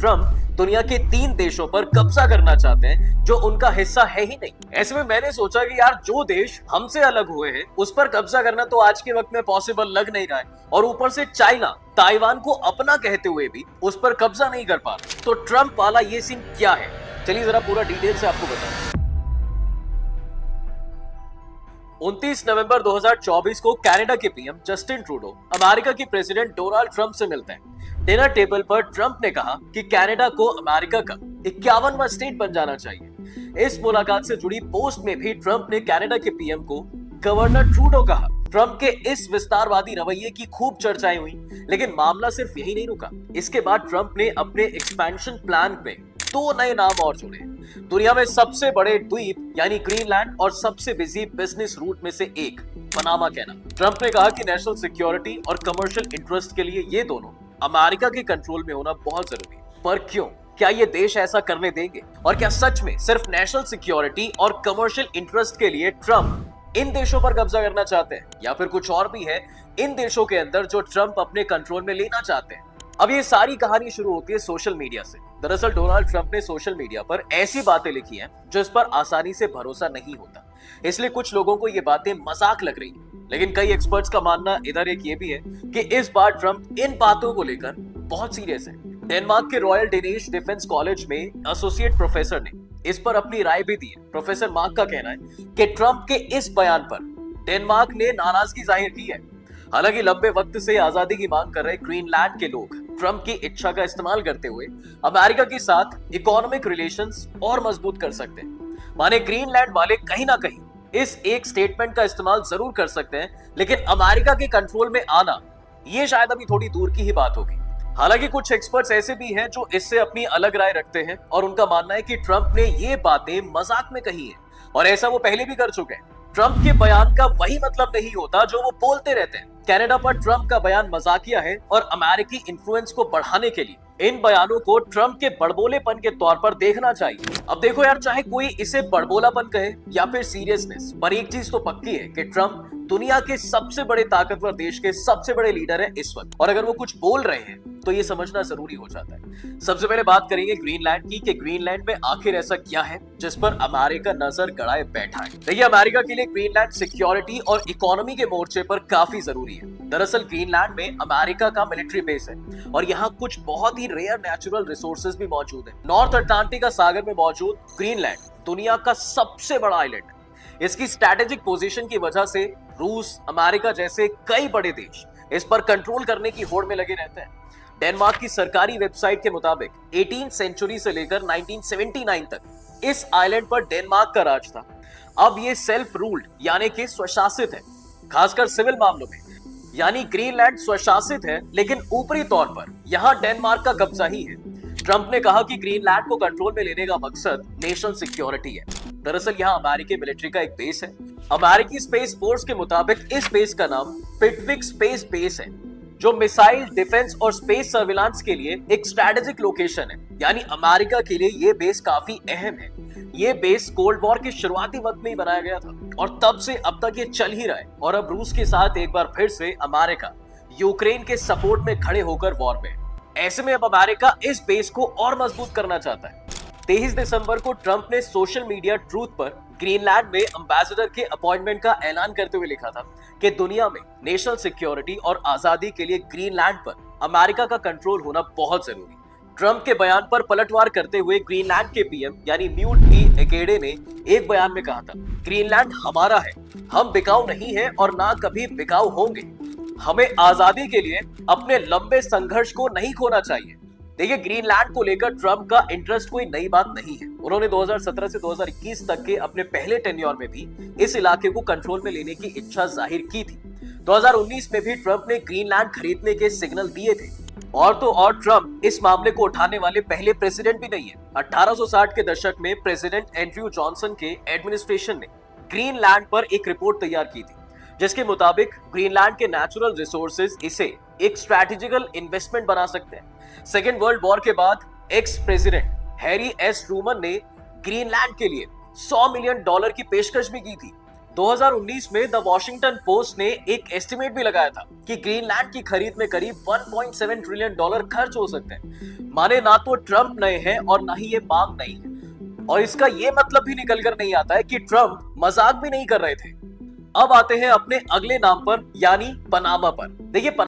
Trump दुनिया के 3 देशों पर कब्जा करना चाहते हैं जो उनका हिस्सा है ही नहीं। ऐसे में मैंने सोचा कि यार जो देश हमसे अलग हुए हैं उस पर कब्जा करना तो आज के वक्त में पॉसिबल लग नहीं रहा है, और ऊपर से चाइना ताइवान को अपना कहते हुए भी उस पर कब्जा नहीं कर पा रहा। तो ट्रंप वाला ये सीन क्या है, चलिए जरा पूरा डिटेल से आपको बताएं। 29 नवंबर 2024 को कनाडा के पीएम जस्टिन ट्रूडो अमेरिका के प्रेसिडेंट डोनाल्ड ट्रंप से मिलते हैं। डिनर टेबल पर ट्रंप ने कहा कि कनाडा को अमेरिका का 51वां स्टेट बन जाना चाहिए। इस मुलाकात से जुड़ी पोस्ट में भी ट्रंप ने कनाडा के पीएम को गवर्नर ट्रूडो कहा। ट्रंप के इस विस्तारवादी रवैये की खूब चर्चाएं हुई, लेकिन मामला सिर्फ यही नहीं रुका। इसके बाद ट्रंप ने अपने एक्सपेंशन प्लान में 2 नए नाम और जोड़े। दुनिया में सबसे बड़े द्वीप यानी ग्रीनलैंड और सबसे बिजी बिजनेस रूट में से एक पनामा कैनाल। ट्रंप ने कहा कि नेशनल सिक्योरिटी और कमर्शियल इंटरेस्ट के लिए ये दोनों अमेरिका के कंट्रोल में होना बहुत जरूरी है। पर क्यों? क्या ये देश ऐसा करने देंगे? और क्या सच में सिर्फ नेशनल सिक्योरिटी और कमर्शियल इंटरेस्ट के लिए ट्रंप इन देशों पर कब्जा करना चाहते हैं, या फिर कुछ और भी है इन देशों के अंदर जो ट्रंप अपने कंट्रोल में लेना चाहते हैं? अब ये सारी कहानी शुरू होती है सोशल मीडिया से। दरअसल डोनाल्ड ट्रंप ने सोशल मीडिया पर ऐसी बातें लिखी हैं जिस पर आसानी से भरोसा नहीं होता, इसलिए कुछ लोगों को ये बातें मजाक लग रही हैं। लेकिन कई एक्सपर्ट्स का मानना इधर एक ये भी है कि इस बार ट्रंप इन बातों को लेकर बहुत सीरियस है। डेनमार्क के रॉयल डेनिश डिफेंस कॉलेज में एसोसिएट प्रोफेसर ने इस पर अपनी राय भी दी है। प्रोफेसर मार्क का कहना है कि ट्रंप के इस बयान पर डेनमार्क ने नाराजगी जाहिर की है। हालांकि लंबे वक्त से आजादी की मांग कर रहे ग्रीनलैंड के लोग ट्रंप की इच्छा का इस्तेमाल करते हुए अमेरिका के साथ इकोनॉमिक रिलेशंस और मजबूत कर सकते हैं। माने ग्रीनलैंड वाले कहीं ना कहीं इस एक स्टेटमेंट का इस्तेमाल जरूर कर सकते हैं, लेकिन अमेरिका के कंट्रोल में आना ये शायद अभी थोड़ी दूर की ही बात होगी। हालांकि कुछ एक्सपर्ट्स ऐसे भी हैं जो इससे अपनी अलग राय रखते हैं, और उनका मानना है कि ट्रंप ने ये बातें मजाक में कही है, और ऐसा वो पहले भी कर चुके हैं। ट्रंप के बयान का वही मतलब नहीं होता जो वो बोलते रहते हैं। कनाडा पर ट्रंप का बयान मजाकिया है और अमेरिकी इन्फ्लुएंस को बढ़ाने के लिए इन बयानों को ट्रंप के बड़बोलेपन के तौर पर देखना चाहिए। अब देखो यार, चाहे कोई इसे बड़बोलापन कहे या फिर सीरियसनेस, पर एक चीज तो पक्की है कि ट्रंप दुनिया के सबसे बड़े ताकतवर देश के सबसे बड़े लीडर हैं इस वक्त, और अगर वो कुछ बोल रहे हैं तो ये समझना जरूरी हो जाता है। सबसे पहले बात करेंगे ग्रीनलैंड की कि ग्रीनलैंड में आखिर ऐसा क्या है जिस पर अमेरिका नजर गड़ाए बैठा है। देखिए, अमेरिका के लिए ग्रीनलैंड सिक्योरिटी और इकोनॉमी के मोर्चे पर काफी जरूरी है। दरअसल ग्रीनलैंड में अमेरिका का मिलिट्री बेस है, और यहाँ कुछ बहुत ही रेयर नेचुरल रिसोर्सेज भी मौजूद है। नॉर्थ अटलांटिक सागर में मौजूद ग्रीनलैंड दुनिया का सबसे बड़ा आइलैंड है। इसकी स्ट्रैटेजिक पोजीशन की वजह से रूस, अमेरिका जैसे कई बड़े देश इस पर कंट्रोल करने की होड़ में लगे रहते हैं। डेनमार्क की सरकारी वेबसाइट के मुताबिक 18th सेंचुरी से लेकर 1979 तक इस आइलैंड पर डेनमार्क का राज था। अब ये सेल्फ रूल्ड यानी कि स्वशासित है, खासकर सिविल मामलों में। यानी ग्रीनलैंड स्वशासित है, लेकिन ऊपरी तौर पर यहाँ डेनमार्क का कब्जा ही है। ट्रंप ने कहा कि ग्रीनलैंड को कंट्रोल में लेने का मकसद नेशनल सिक्योरिटी है। दरअसल यहाँ अमेरिकी मिलिट्री का एक बेस है। अमेरिकी स्पेस फोर्स के मुताबिक इस बेस का नाम पिटविक स्पेस बेस है, जो मिसाइल डिफेंस और स्पेस सर्विलांस के लिए एक स्ट्रैटेजिक लोकेशन है। यानी अमेरिका के लिए ये बेस काफी अहम है। ये बेस कोल्ड वॉर के शुरुआती वक्त में ही बनाया गया था, और तब से अब तक ये चल ही रहा है। और अब रूस के साथ एक बार फिर से अमेरिका यूक्रेन के सपोर्ट में खड़े होकर वॉर में। ऐसे में अब अमेरिका इस बेस को और मजबूत करना चाहता है। 23 दिसंबर को ट्रंप ने सोशल मीडिया ट्रूथ पर ग्रीनलैंड में एम्बेसडर के अपॉइंटमेंट का ऐलान करते हुए लिखा था कि दुनिया में नेशनल सिक्योरिटी और आजादी के लिए ग्रीनलैंड पर अमेरिका का कंट्रोल होना बहुत जरूरी। ट्रंप के बयान पर पलटवार करते हुए ग्रीनलैंड के पीएम यानी न्यूट टी एकेडे ने एक बयान में कहा था, ग्रीनलैंड हमारा है, हम बिकाऊ नहीं है और ना कभी बिकाऊ होंगे। हमें आजादी के लिए अपने लंबे संघर्ष को नहीं खोना चाहिए। देखिए, ग्रीनलैंड को लेकर ट्रंप का इंटरेस्ट कोई नई बात नहीं है। उन्होंने 2017 से 2021 तक के अपने पहले टेन्योर में भी इस इलाके को कंट्रोल में लेने की इच्छा जाहिर की थी। 2019 में भी ट्रंप ने ग्रीनलैंड खरीदने के सिग्नल दिए थे। और तो और ट्रंप इस मामले को उठाने वाले पहले प्रेसिडेंट भी नहीं है। 1860 के दशक में प्रेसिडेंट एंड्रयू जॉनसन के एडमिनिस्ट्रेशन ने ग्रीनलैंड पर एक रिपोर्ट तैयार की थी, जिसके मुताबिक ग्रीनलैंड के नेचुरल रिसोर्सेज इसे एक स्ट्रैटेजिकल इन्वेस्टमेंट बना सकते हैं। सेकेंड वर्ल्ड वॉर के बाद ex president Harry S Truman ने ग्रीनलैंड के लिए $100 मिलियन की पेशकश भी की थी। 2019 में द वॉशिंगटन पोस्ट ने एक एस्टिमेट भी लगाया था कि ग्रीनलैंड की खरीद में करीब 1.7 ट्रिलियन डॉलर खर्च हो सकते हैं। माने ना तो ट्रंप नए हैं और ना ही ये मांग नहीं है। और इसका ये मतलब भी निकल कर नहीं आता है कि ट्रंप मजाक भी नहीं कर रहे थे। अब आते हैं अपने अगले नाम पर, यानी पनामा पर। देखिए